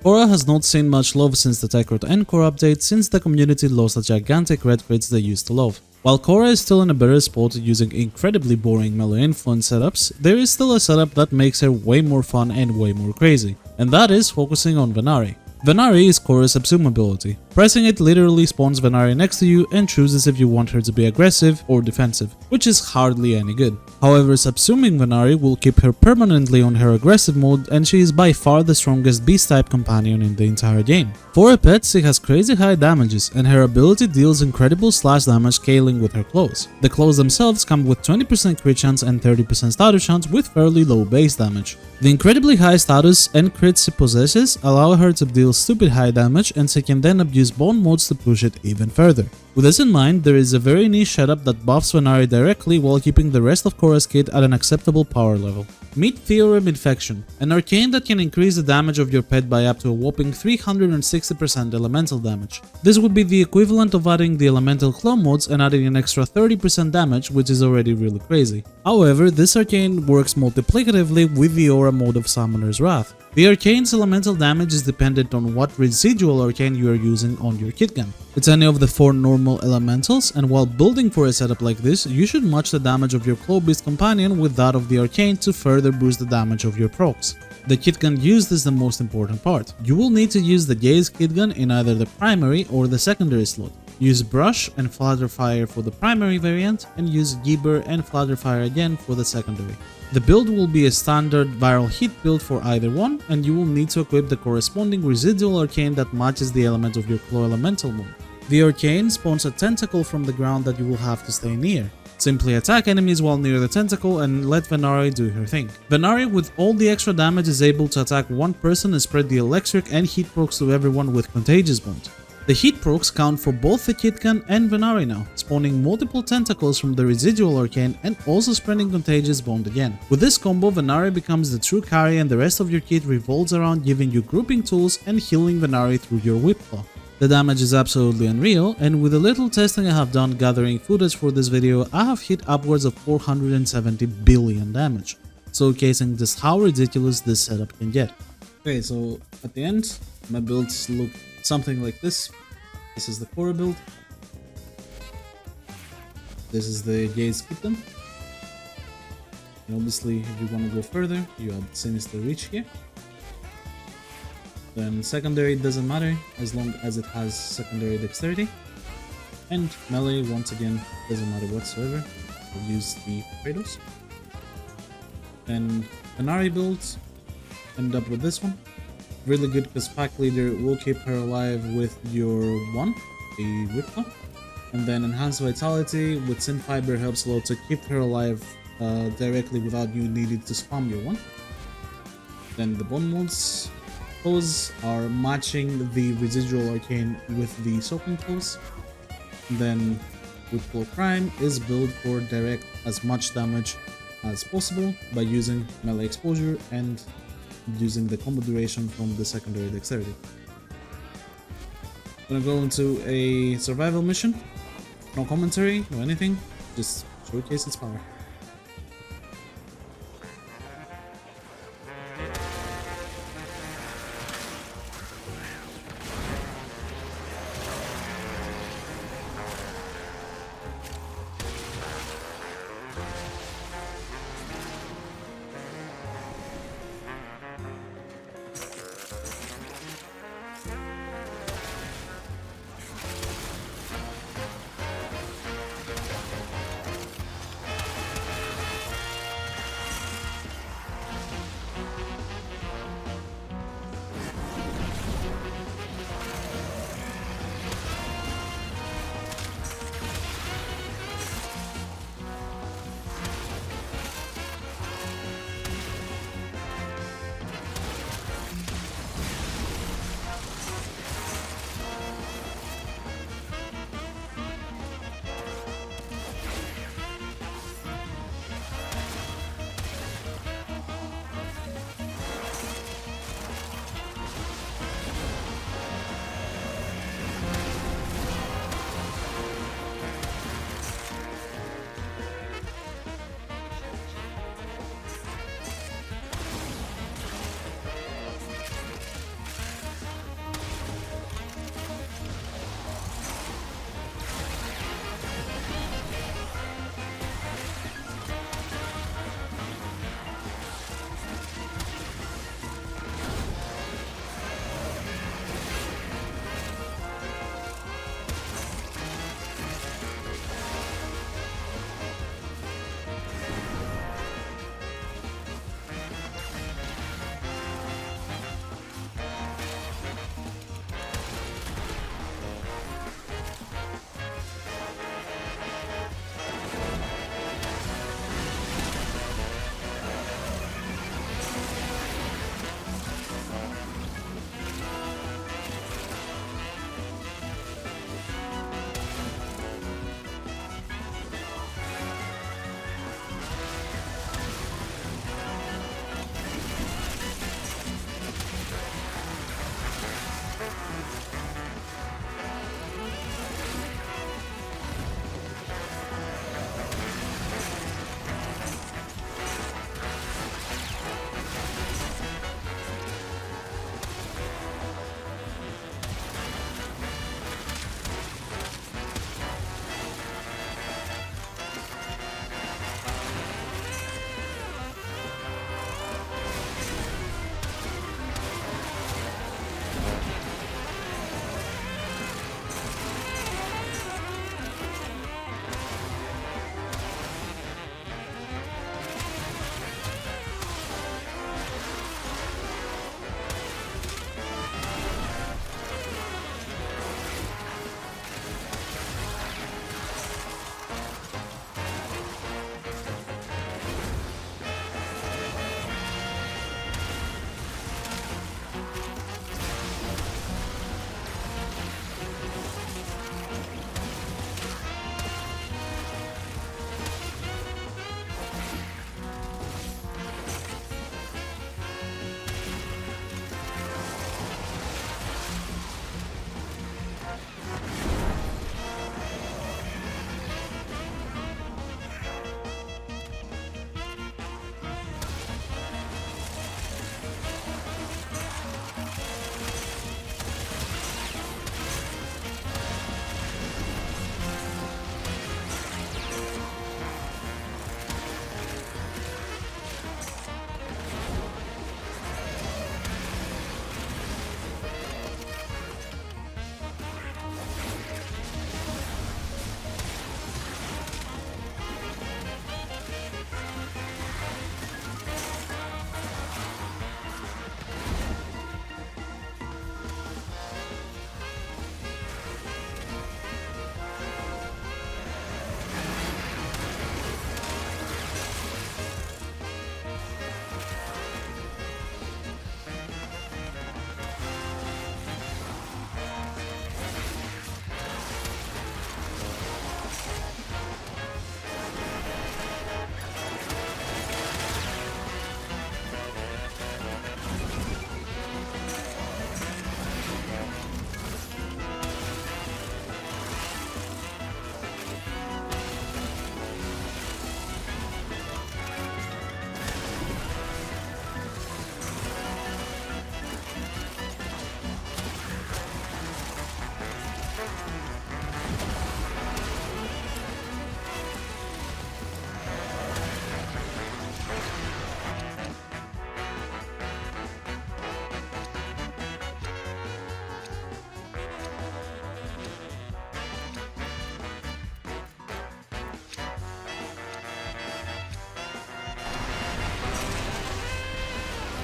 Khora has not seen much love since the Tekrot and Core update, since the community lost the gigantic red crits they used to love. While Khora is still in a better spot using incredibly boring melee influence setups, there is still a setup that makes her way more fun and way more crazy, and that is focusing on Venari. Venari is Khora's subsume ability. Pressing it literally spawns Venari next to you and chooses if you want her to be aggressive or defensive, which is hardly any good. However, subsuming Venari will keep her permanently on her aggressive mode, and she is by far the strongest beast-type companion in the entire game. For a pet, she has crazy high damages, and her ability deals incredible slash damage scaling with her claws. The claws themselves come with 20% crit chance and 30% status chance with fairly low base damage. The incredibly high status and crits she possesses allow her to deal stupid high damage, and she can then abuse bone modes to push it even further. With this in mind, there is a very niche setup that buffs Venari directly while keeping the rest of Khora's kit at an acceptable power level. Meet Theorem Infection, an arcane that can increase the damage of your pet by up to a whopping 360% elemental damage. This would be the equivalent of adding the elemental claw mods and adding an extra 30% damage, which is already really crazy. However, this arcane works multiplicatively with the aura mode of Summoner's Wrath. The arcane's elemental damage is dependent on what residual arcane you are using on your Kitgun. It's any of the 4 normal elementals, and while building for a setup like this, you should match the damage of your Claw Beast companion with that of the arcane to further boost the damage of your procs. The Kitgun used is the most important part. You will need to use the Gaze Kitgun in either the primary or the secondary slot. Use Brush and Flutter Fire for the primary variant, and use Gibber and Flutter Fire again for the secondary. The build will be a standard viral hit build for either one, and you will need to equip the corresponding residual arcane that matches the element of your claw elemental mode. The arcane spawns a tentacle from the ground that you will have to stay near. Simply attack enemies while near the tentacle and let Venari do her thing. Venari with all the extra damage is able to attack one person and spread the electric and heat procs to everyone with Contagious bond. The heat procs count for both the Kitgun and Venari now, spawning multiple tentacles from the residual arcane and also spreading Contagious bond again. With this combo, Venari becomes the true carry, and the rest of your kit revolves around giving you grouping tools and healing Venari through your whip claw. The damage is absolutely unreal, and with a little testing I have done gathering footage for this video, I have hit upwards of 470 billion damage, showcasing just how ridiculous this setup can get. Okay, so at the end, my builds look something like this. This is the Khora build. This is the Gaze Kitgun. And obviously, if you want to go further, you add Sinister Reach here. Then secondary doesn't matter as long as it has secondary dexterity. And melee, once again, doesn't matter whatsoever. I'll use the Kratos. Then Venari builds end up with this one. Really good because Pack Leader will keep her alive with your one, the Whipclaw. And then Enhanced Vitality with Sin Fiber helps a lot to keep her alive directly without you needing to spam your one. Then the Bone Mods. Those are matching the residual arcane with the soaking claws. Then Whipclaw Prime is built for direct as much damage as possible by using melee exposure and using the combo duration from the secondary dexterity. I'm gonna go into a survival mission. No commentary, no anything, just showcase its power.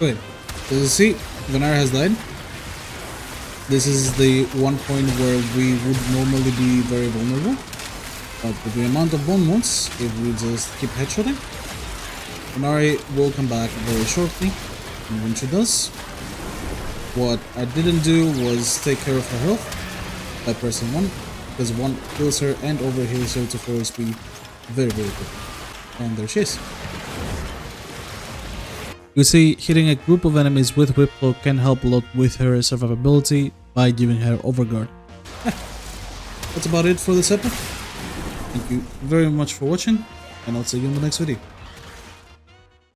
Okay, so you see, Venari has died. This is the one point where we would normally be very vulnerable. But with the amount of bone wounds, if we just keep headshotting, Venari will come back very shortly. And when she does, what I didn't do was take care of her health by pressing 1, because 1 heals her and overheals her to 4 HP very quickly. And there she is. You see, hitting a group of enemies with Whip Cloak can help a lot with her survivability by giving her overguard. That's about it for this episode. Thank you very much for watching, and I'll see you in the next video.